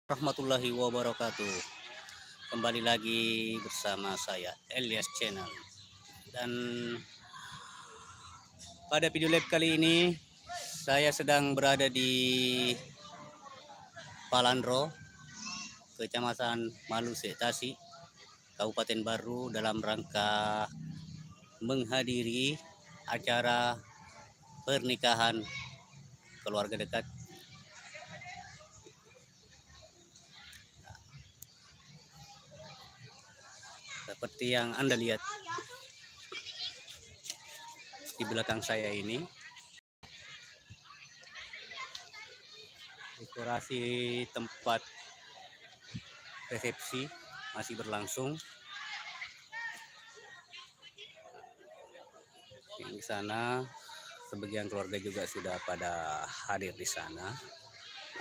Warahmatullahi wabarakatuh. Kembali lagi bersama saya Elias Channel. Dan pada video live kali ini saya sedang berada di Palandro, Kecamatan Maluse Tasik, Kabupaten Baru dalam rangka menghadiri acara pernikahan keluarga dekat. Seperti yang Anda lihat di belakang saya ini, dekorasi tempat resepsi masih berlangsung. Yang di sana sebagian keluarga juga sudah pada hadir di sana.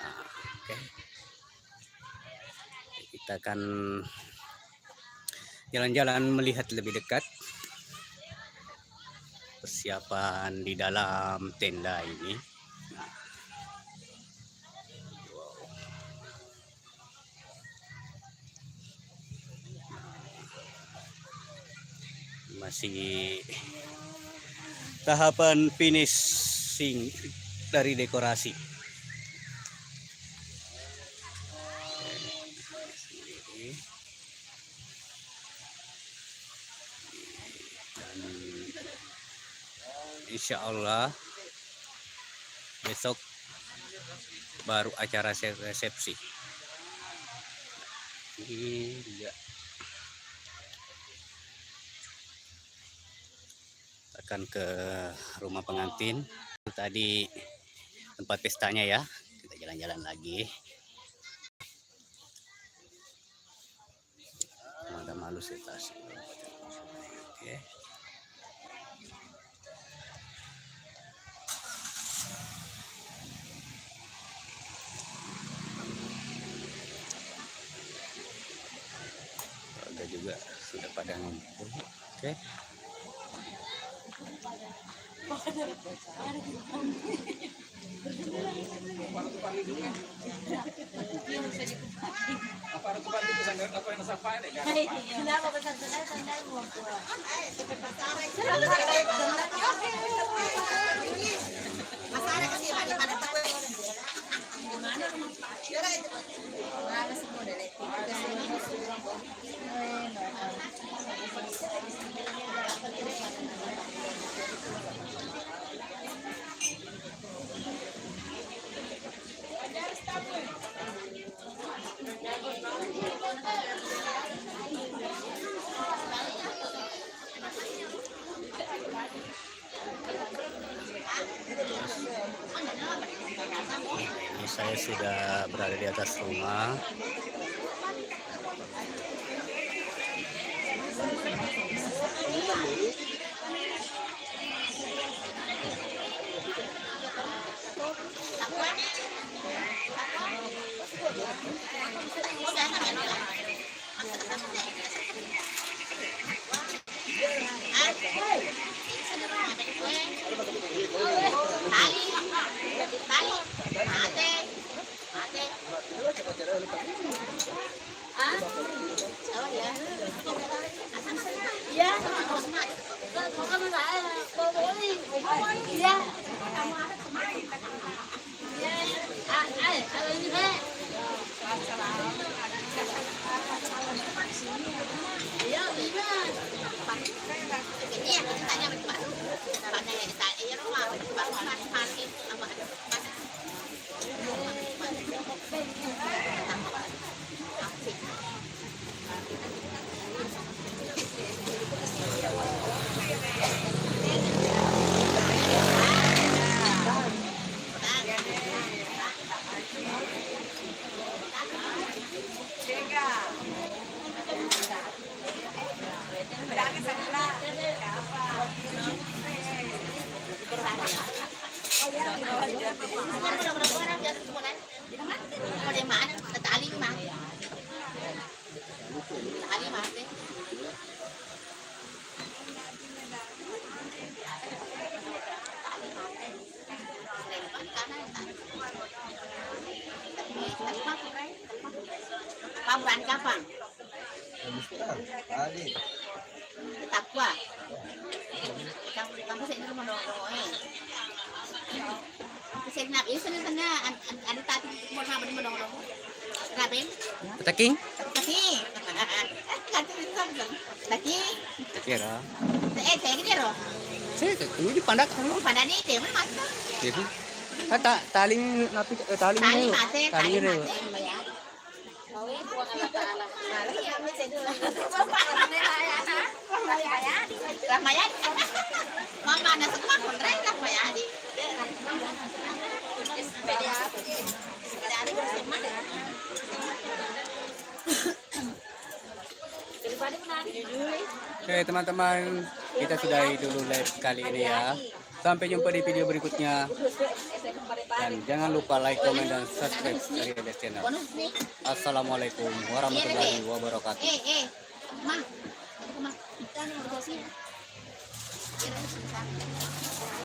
Nah, oke. Kita akan jalan-jalan melihat lebih dekat persiapan di dalam tenda ini. Nah, wow. Masih tahapan finishing dari dekorasi. Dan insya Allah besok baru acara resepsi. Ini juga akan ke rumah pengantin. Tadi tempat pestanya ya, kita jalan-jalan lagi. Ada Maluse Tasik. Oke. Ada juga sudah pada ngumpul. Oke. Ini saya sudah berada di atas rumah. Kamu berani kapan? Tadi. Takwa. Kamu saya dulu menongol. Saya nak ini sana ada tadi mau apa di menongol. Ngapain? Petaking? Lagi. Kata itu lagi. Kira. Saya gini loh. Saya ketemu di pandak kalau. Pada ni teh mana masuk? Gitu. Kata taling napi taling Tali ini. mate, Taling tali ini. mate. Ramayadi. Mama na semua kontrak Ramayadi. Oke teman-teman, kita sudahi dulu live kali ini ya. Sampai jumpa di video berikutnya. Dan jangan lupa like, komen, dan subscribe dari Edes Channel. Assalamualaikum warahmatullahi wabarakatuh. Ma. Ma. Kita nih mau sih.